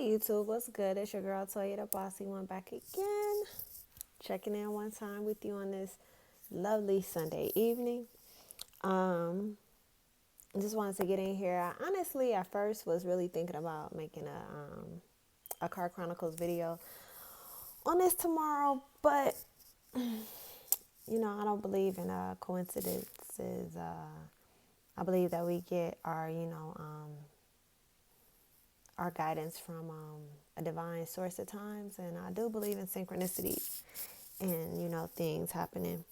YouTube, what's good? It's your girl Toya the Bossy One back again. Checking in one time with you on this lovely Sunday evening. Um, just wanted to get in here. I honestly at first was really thinking about making a Car Chronicles video on this tomorrow, but I don't believe in coincidences. I believe that we get our guidance from a divine source at times, and I do believe in synchronicities and things happening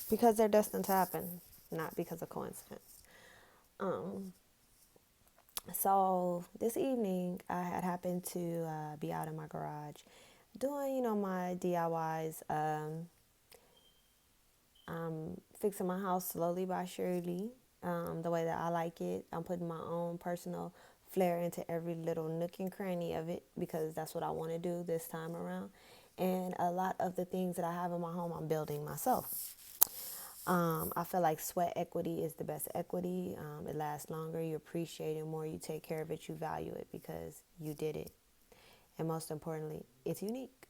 because they're destined to happen, not because of coincidence. Um, so this evening, I had happened to be out in my garage doing my DIYs. I'm fixing my house slowly by surely, the way that I like it. I'm putting my own personal flair into every little nook and cranny of it because that's what I want to do this time around. And a lot of the things that I have in my home, I'm building myself. I feel like sweat equity is the best equity. It lasts longer. You appreciate it more. You take care of it. You value it because you did it. And most importantly, it's unique.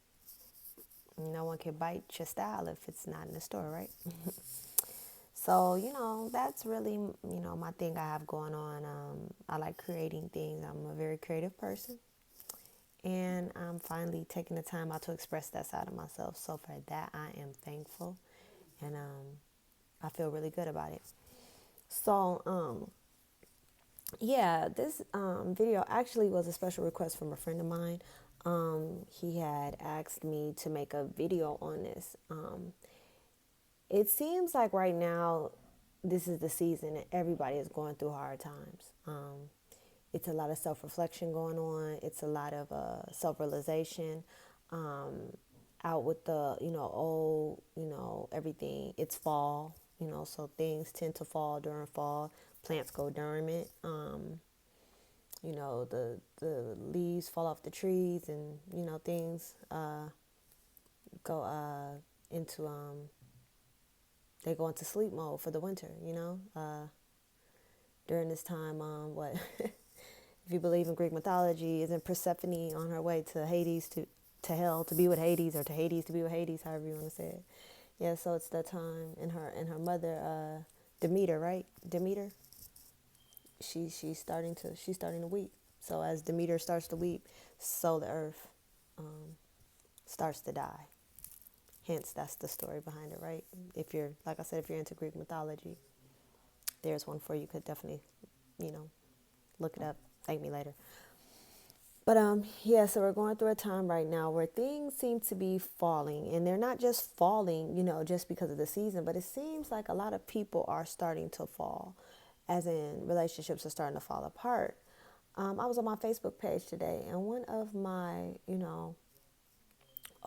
No one can bite your style if it's not in the store, right? So, that's really, my thing I have going on. I like creating things. I'm a very creative person. And I'm finally taking the time out to express that side of myself. So for that, I am thankful. And I feel really good about it. So, yeah, this video actually was a special request from a friend of mine. He had asked me to make a video on this. It seems like right now, this is the season and everybody is going through hard times. It's a lot of self-reflection going on. It's a lot of self-realization. Out with the, old, everything. It's fall, so things tend to fall during fall. Plants go dormant. The leaves fall off the trees and, things go into they go into sleep mode for the winter, during this time. What if you believe in Greek mythology, isn't Persephone on her way to Hades to hell to be with Hades, or to Hades to be with Hades, however you want to say it? Yeah, so it's that time, and her mother, Demeter, right? Demeter. She's starting to weep. So as Demeter starts to weep, so the earth starts to die. Hence, that's the story behind it, right? If you're, like I said, if you're into Greek mythology, there's one for you. Could definitely, look it up. Thank me later. But yeah, so we're going through a time right now where things seem to be falling, and they're not just falling, just because of the season, but it seems like a lot of people are starting to fall, as in relationships are starting to fall apart. I was on my Facebook page today, and one of my,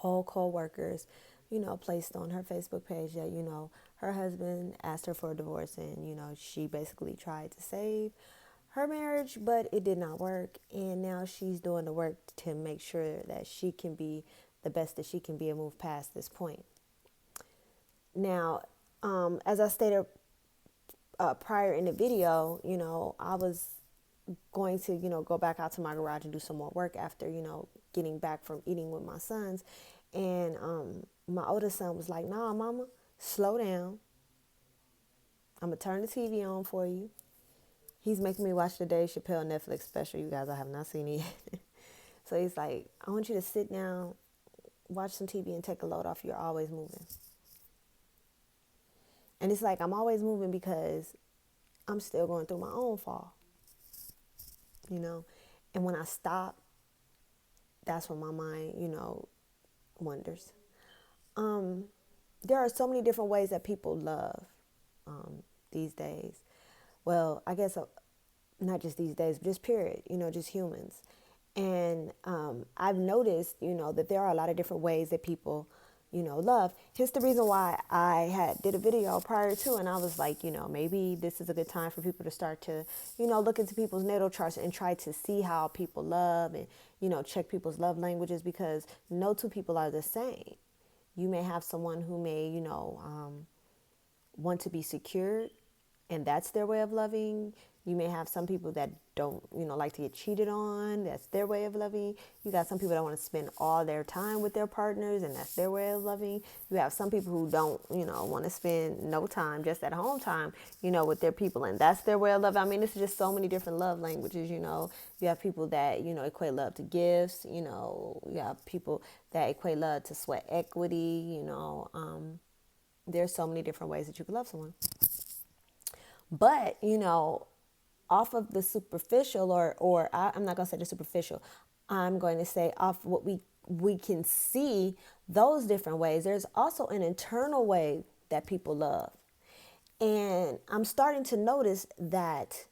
old co-workers, placed on her Facebook page that, her husband asked her for a divorce, and, she basically tried to save her marriage, but it did not work. And now she's doing the work to make sure that she can be the best that she can be and move past this point. Now, as I stated prior in the video, I was going to, go back out to my garage and do some more work after, getting back from eating with my sons. And my oldest son was like, "Nah, mama, slow down. I'm going to turn the TV on for you." He's making me watch the Dave Chappelle Netflix special. You guys, I have not seen it yet. So he's like, "I want you to sit down, watch some TV, and take a load off. You're always moving." And it's like, I'm always moving because I'm still going through my own fall, And when I stop, that's when my mind, wonders. There are so many different ways that people love these days. Well, I guess not just these days, but just period, just humans. And I've noticed, that there are a lot of different ways that people, love. Here's the reason why I did a video prior to, and I was like, maybe this is a good time for people to start to, look into people's natal charts and try to see how people love and, check people's love languages, because no two people are the same. You may have someone who may, want to be secured, and that's their way of loving. You may have some people that don't, like to get cheated on. That's their way of loving. You got some people that want to spend all their time with their partners, and that's their way of loving. You have some people who don't, want to spend no time, just at home time, with their people, and that's their way of love. I mean, it's just so many different love languages. You have people that, equate love to gifts. You have people that equate love to sweat equity. There's so many different ways that you can love someone. But, off of the superficial, I'm not going to say the superficial, I'm going to say off what we can see, those different ways, there's also an internal way that people love. And I'm starting to notice that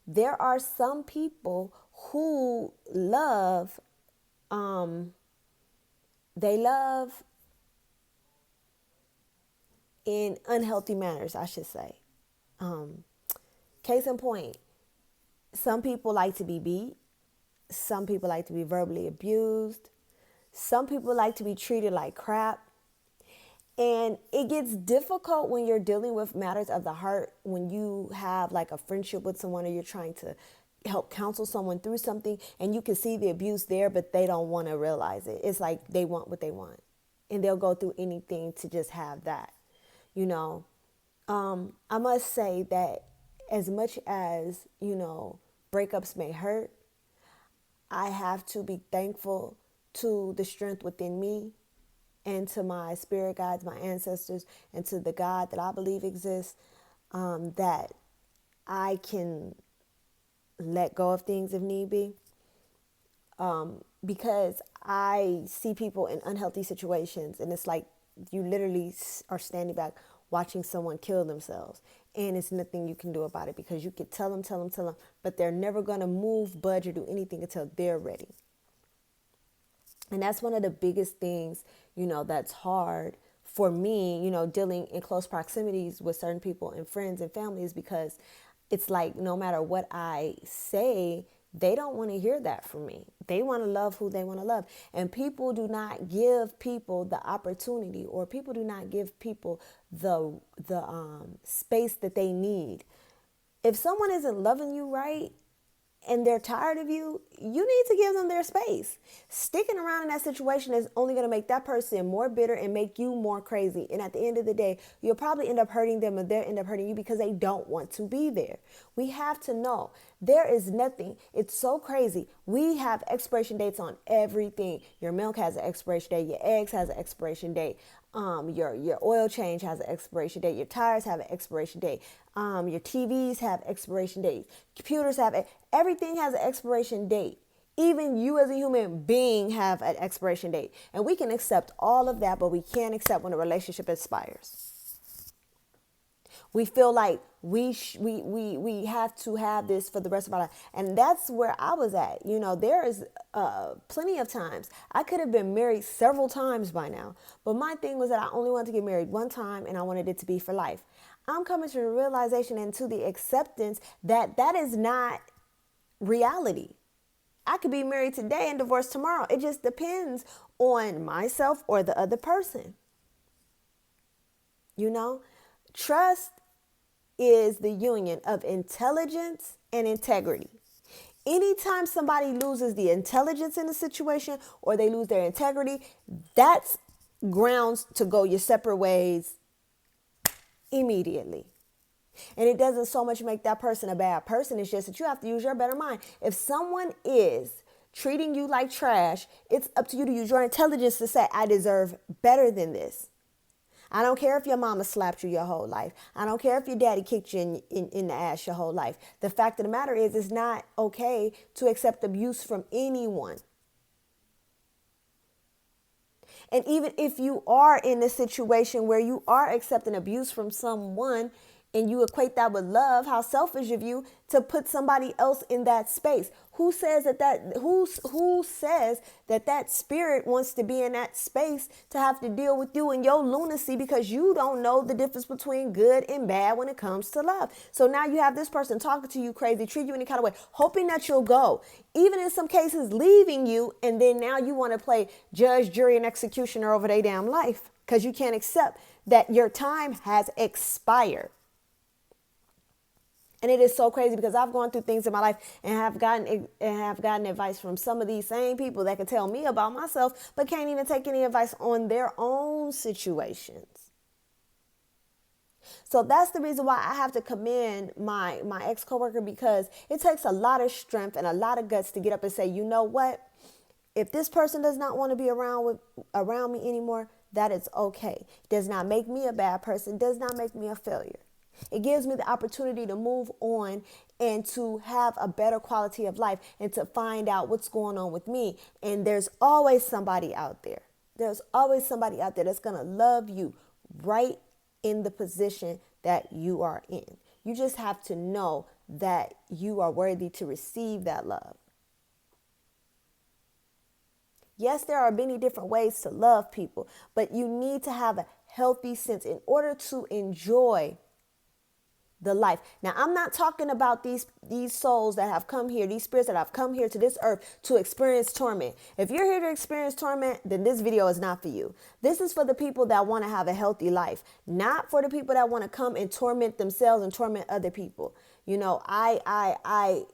there are some people who love, they love in unhealthy manners, I should say. Case in point, some people like to be beat. Some people like to be verbally abused. Some people like to be treated like crap. And it gets difficult when you're dealing with matters of the heart, when you have like a friendship with someone, or you're trying to help counsel someone through something, and you can see the abuse there, but they don't want to realize it. It's like they want what they want, and they'll go through anything to just have that. I must say that as much as, breakups may hurt, I have to be thankful to the strength within me, and to my spirit guides, my ancestors, and to the God that I believe exists, that I can let go of things if need be. Because I see people in unhealthy situations, and it's like you literally are standing back watching someone kill themselves, and it's nothing you can do about it, because you could tell them, but they're never going to move, budge, or do anything until they're ready. And that's one of the biggest things, that's hard for me, dealing in close proximities with certain people and friends and families, because it's like no matter what I say, they don't want to hear that from me. They want to love who they want to love. And people do not give people the opportunity, or people do not give people the space that they need. If someone isn't loving you right, and they're tired of you, you need to give them their space. Sticking around in that situation is only going to make that person more bitter and make you more crazy. And at the end of the day, you'll probably end up hurting them, and they'll end up hurting you, because they don't want to be there. We have to know there is nothing. It's so crazy. We have expiration dates on everything. Your milk has an expiration date. Your eggs has an expiration date. Your oil change has an expiration date. Your tires have an expiration date. Your TVs have expiration dates. Computers have everything has an expiration date. Even you as a human being have an expiration date. And we can accept all of that, but we can't accept when a relationship expires. We feel like we have to have this for the rest of our life. And that's where I was at. There is plenty of times. I could have been married several times by now. But my thing was that I only wanted to get married one time, and I wanted it to be for life. I'm coming to the realization and to the acceptance that that is not reality. I could be married today and divorced tomorrow. It just depends on myself or the other person. Trust is the union of intelligence and integrity. Anytime somebody loses the intelligence in a situation, or they lose their integrity, that's grounds to go your separate ways immediately. And it doesn't so much make that person a bad person. It's just that you have to use your better mind. If someone is treating you like trash, it's up to you to use your intelligence to say, I deserve better than this. I don't care if your mama slapped you your whole life. I don't care if your daddy kicked you in the ass your whole life. The fact of the matter is, it's not okay to accept abuse from anyone. And even if you are in a situation where you are accepting abuse from someone, and you equate that with love, how selfish of you to put somebody else in that space. Who says who says that spirit wants to be in that space to have to deal with you and your lunacy, because you don't know the difference between good and bad when it comes to love. So now you have this person talking to you crazy, treat you any kind of way, hoping that you'll go, even in some cases leaving you, and then now you want to play judge, jury, and executioner over their damn life, because you can't accept that your time has expired. And it is so crazy because I've gone through things in my life and have gotten advice from some of these same people that can tell me about myself, but can't even take any advice on their own situations. So that's the reason why I have to commend my ex coworker, because it takes a lot of strength and a lot of guts to get up and say, you know what? If this person does not want to be around me anymore, that is okay. Does not make me a bad person, does not make me a failure. It gives me the opportunity to move on and to have a better quality of life and to find out what's going on with me. And there's always somebody out there. There's always somebody out there that's going to love you right in the position that you are in. You just have to know that you are worthy to receive that love. Yes, there are many different ways to love people, but you need to have a healthy sense in order to enjoy the life. Now, I'm not talking about these souls that have come here, these spirits that have come here to this earth to experience torment. If you're here to experience torment, then this video is not for you. This is for the people that want to have a healthy life, not for the people that want to come and torment themselves and torment other people. You know, I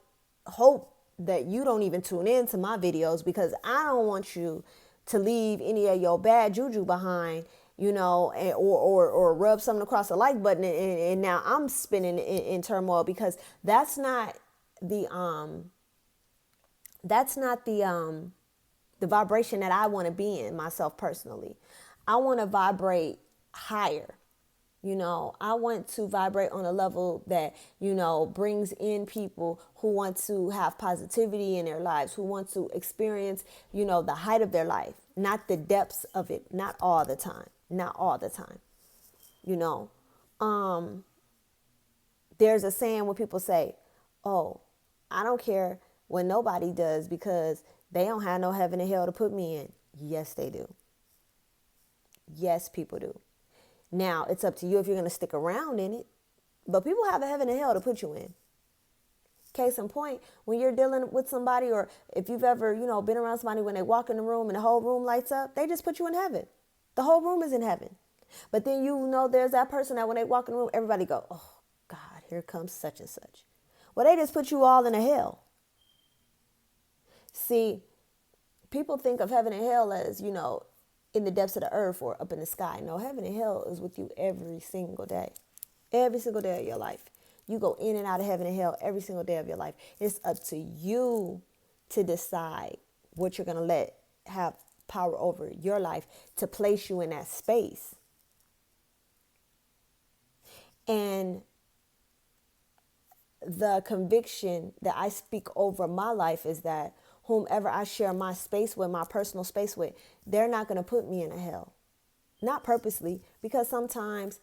hope that you don't even tune in to my videos, because I don't want you to leave any of your bad juju behind, you know, or rub something across the like button and now I'm spinning in turmoil, because that's not the vibration that I want to be in myself personally. I want to vibrate higher. You know, I want to vibrate on a level that, you know, brings in people who want to have positivity in their lives, who want to experience, you know, the height of their life, not the depths of it, not all the time, not all the time. You know, there's a saying when people say, oh, I don't care what nobody does because they don't have no heaven and hell to put me in. Yes, they do. Yes, people do. Now, it's up to you if you're going to stick around in it. But people have a heaven and hell to put you in. Case in point, when you're dealing with somebody, or if you've ever, you know, been around somebody, when they walk in the room and the whole room lights up, they just put you in heaven. The whole room is in heaven. But then, you know, there's that person that when they walk in the room, everybody go, oh, God, here comes such and such. Well, they just put you all in a hell. See, people think of heaven and hell as, you know, in the depths of the earth or up in the sky. No, heaven and hell is with you every single day. Every single day of your life. You go in and out of heaven and hell every single day of your life. It's up to you to decide what you're going to let have power over your life to place you in that space. And the conviction that I speak over my life is that whomever I share my space with, my personal space with, they're not going to put me in a hell. Not purposely, because sometimes,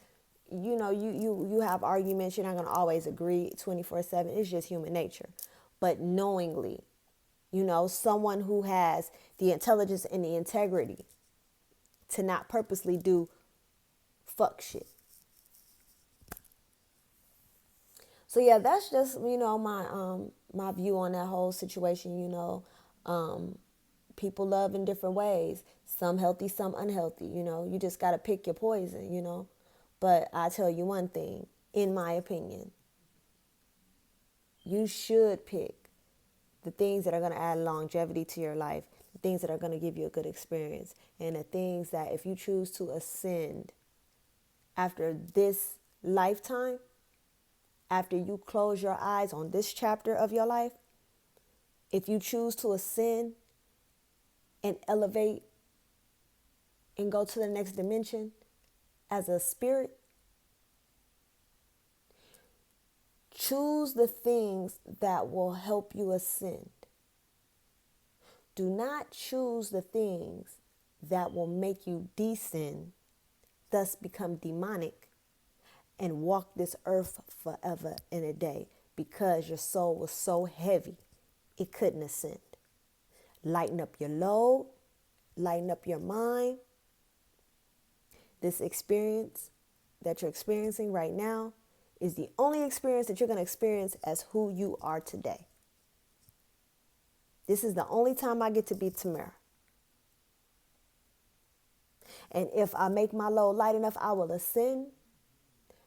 you know, you have arguments. You're not going to always agree 24/7. It's just human nature. But knowingly, you know, someone who has the intelligence and the integrity to not purposely do fuck shit. So yeah, that's just, you know, my view on that whole situation. You know, people love in different ways. Some healthy, some unhealthy. You know, you just got to pick your poison, you know. But I tell you one thing, in my opinion, you should pick the things that are going to add longevity to your life, the things that are going to give you a good experience, and the things that if you choose to ascend after this lifetime, after you close your eyes on this chapter of your life, if you choose to ascend and elevate and go to the next dimension as a spirit, choose the things that will help you ascend. Do not choose the things that will make you descend, thus become demonic, and walk this earth forever and a day because your soul was so heavy it couldn't ascend. Lighten up your load, lighten up your mind. This experience that you're experiencing right now is the only experience that you're going to experience as who you are today. This is the only time I get to be Tamara. And if I make my load light enough, I will ascend,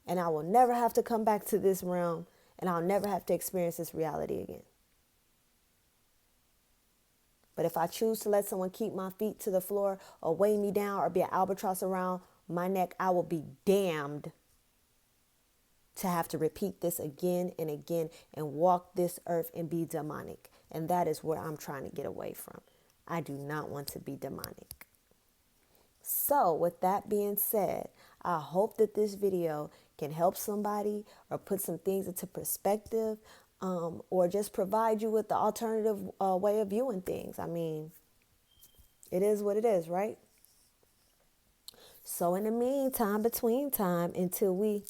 and I will never have to come back to this realm and I'll never have to experience this reality again. But if I choose to let someone keep my feet to the floor or weigh me down or be an albatross around my neck, I will be damned to have to repeat this again and again and walk this earth and be demonic. And that is where I'm trying to get away from. I do not want to be demonic. So with that being said, I hope that this video can help somebody or put some things into perspective, or just provide you with the alternative way of viewing things. I mean, it is what it is, right? So in the meantime, between time, until we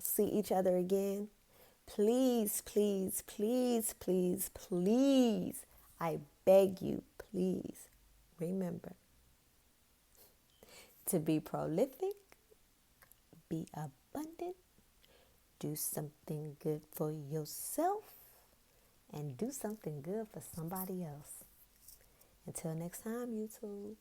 see each other again, please, please, please, please, please, I beg you, please remember to be prolific, be abundant, do something good for yourself, and do something good for somebody else. Until next time, YouTube.